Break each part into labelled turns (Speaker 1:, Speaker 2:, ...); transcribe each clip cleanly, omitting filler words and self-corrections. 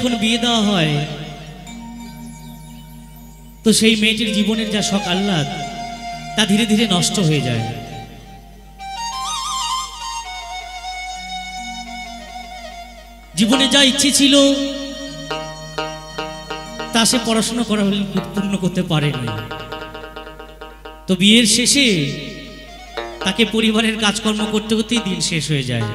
Speaker 1: যখন বিয়ে দেওয়া হয় তো সেই মেয়েটির জীবনের যা শখ আহ্লাদ তা ধীরে ধীরে নষ্ট হয়ে যায়। জীবনে যা ইচ্ছে ছিল তা সে পড়াশোনা করা হলে পূর্ণ করতে পারেনি। তো বিয়ের শেষে তাকে পরিবারের কাজকর্ম করতে করতেই দিন শেষ হয়ে যায়।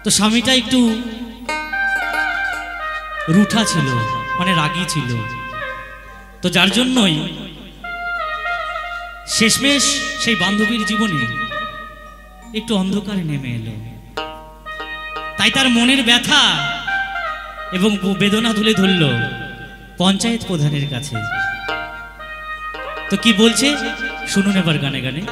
Speaker 1: তো স্বামীটা একটু রুঠা ছিল, মানে রাগী ছিল। তো যার জন্যই শেষমেশ সেই বান্ধবীর জীবনে একটু অন্ধকারে নেমে এলো। তাই তার মনের ব্যথা এবং বেদনা তুলে ধরল পঞ্চায়েত প্রধানের কাছে। তো কি বলছে শুনুন এবার গানে গানে।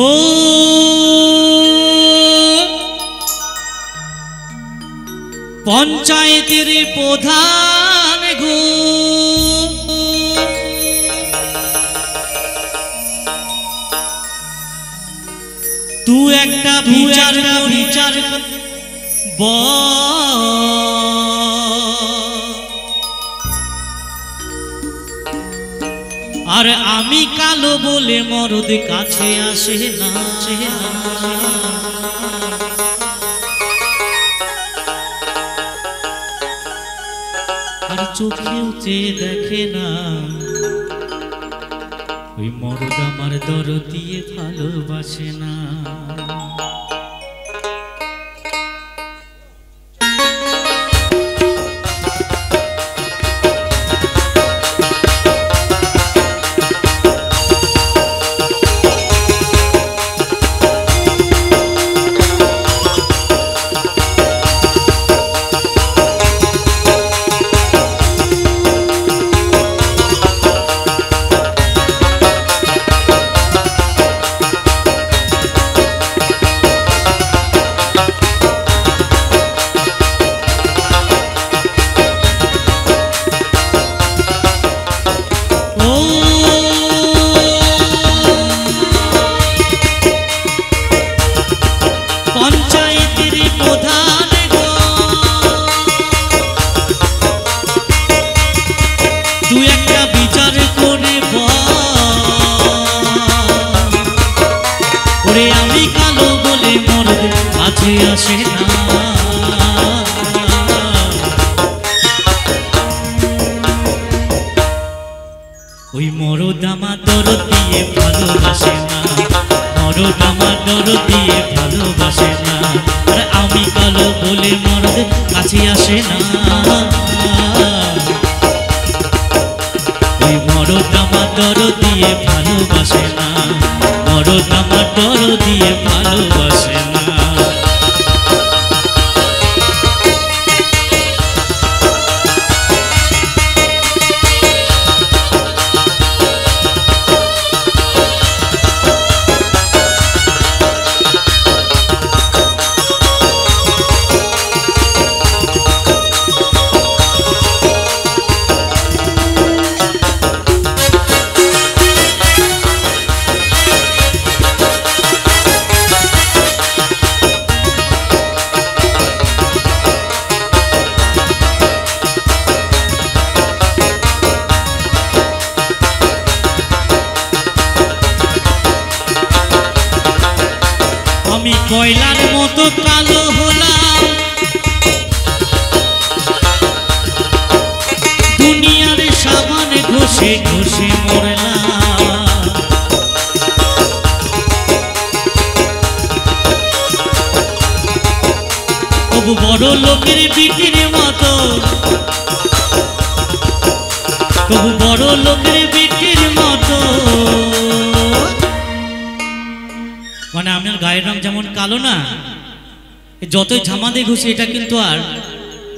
Speaker 1: ও পঞ্চায়েতের প্রধান গো, তু একটা বিচার আর আমি কালো বলে মরদ কাছে আসে না, আর চোখেও চেয়ে দেখে না, ওই মরদ আমার দরদ দিয়ে ভালোবাসে না। আসে না, ওই মরদ আমার দরদ দিয়ে ভালোবাসে না, মরদ আমার দরদ দিয়ে ভালোবাসে না, আর আমি কালো বলে মরদ কাছে আসে না, ওই মরদ আমার দরদ দিয়ে ভালোবাসে না, মরদ আমার দরদ দিয়ে ভালোবাসে না। আমি কয়লার মতো কালো হলাম, দুনিয়ার সাবান ঘষে ঘষে মরলাম, তবু বড় লোকের বিটির মতো, তবু বড় লোকের বিটির মতো, মানে আপনার গায়ের রং যেমন কালো না, যতই ঝামাদে ঘুষি এটা কিন্তু আর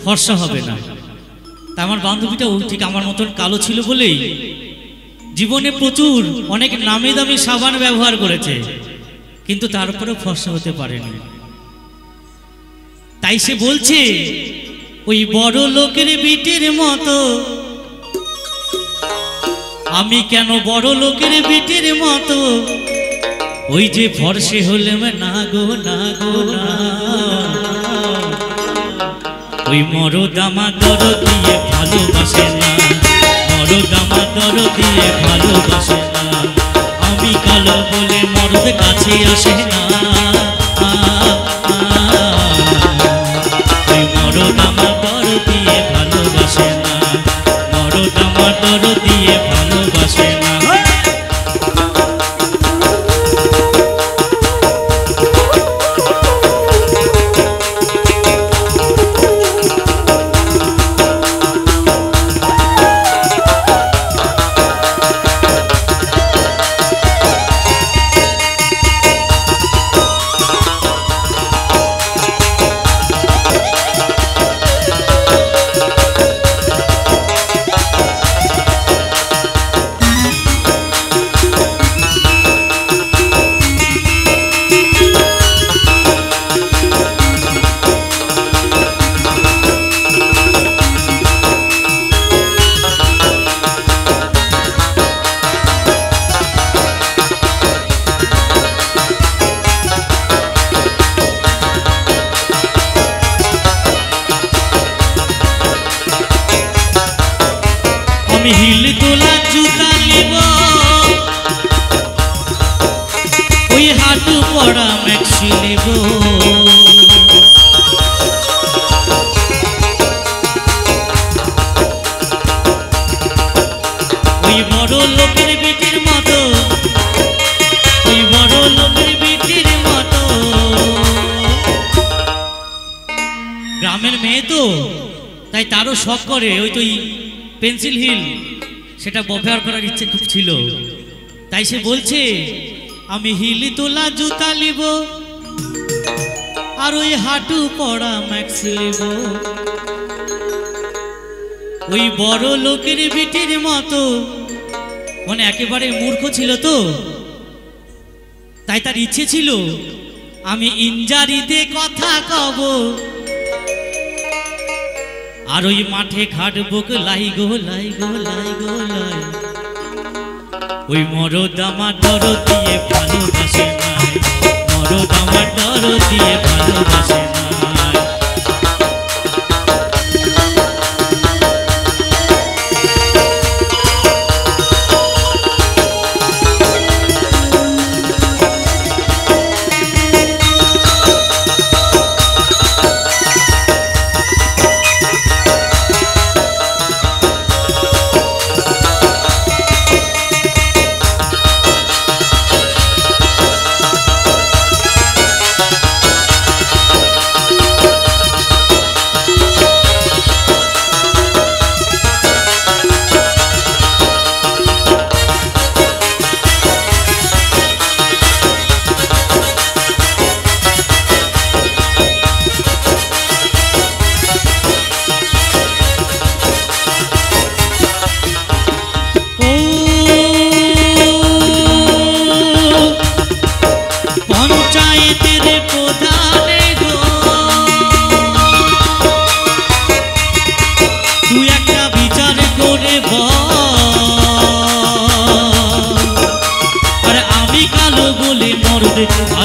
Speaker 1: ফর্সা হবে না। তা আমার বান্ধবীটাও ঠিক আমার মতন কালো ছিল বলেই জীবনে প্রচুর অনেক নামি দামি সাবান ব্যবহার করেছে, কিন্তু তারপরেও ফর্সা হতে পারেনি। তাই সে বলছে ওই বড় লোকের বিটির মতো আমি কেন বড় লোকের বিটির মতো ওই যে ফর্সে হলেম না গো না গো না ওই মরদামা দর দিয়ে ভালোবাসে না মরদামা দর দিয়ে ভালোবাসে না আমি কালো বলে মরদ কাছে আসে না ওই মরদামা দর দিয়ে ভালোবাসে না মরদামা দর দিয়ে ভালোবাসে না হিল তোলা জুতা নিব ওই হাঁটু পড়া ম্যাক্সি নিব ওই বড় লোকের বিটির মতো ওই বড় লোকের বিটির মতো গ্রামের মেয়ে তো তাই তারও শখ করে ওই তো পেন্সিল হিল সেটা ব্যবহার করার ইচ্ছে খুব ছিল তাই সে বলছে আমি হিল তোলা জুতা নিব আর ওই হাঁটু পড়া ম্যাক্স নিব ওই বড় লোকের বিটির মতো মানে একেবারে মূর্খ ছিল তো তাই তার ইচ্ছে ছিল আমি ইঞ্জারিতে কথা কব আর ওই মাঠে খাটবো লাই গো লাই গো লাই গো লাই ওই মরদামা দর দিয়ে ভালোবাসে নাই মরদামা দর দিয়ে ভালোবাসে নাই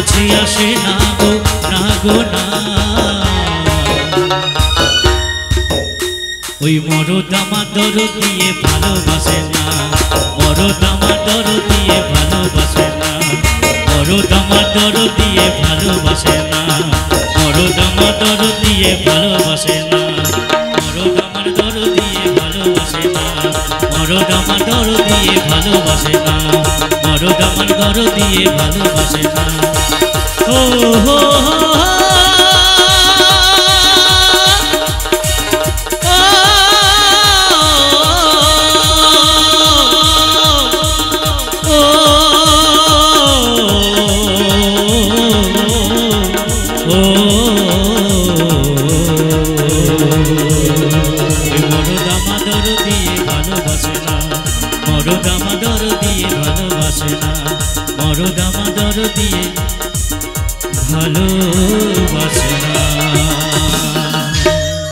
Speaker 1: কাছে আসে না গো না গো না ওই মরদামা দর দিয়ে ভালোবাসে না মরদামা দর দিয়ে ভালোবাসে না মরদামা দর দিয়ে ভালোবাসে না মরদামা দর দিয়ে ভালোবাসে না মরদামার দর দিয়ে ভালোবাসে না মরদামা দর দিয়ে ভালোবাসে না মরদামার দর দিয়ে ভালোবাসে না ও হো oh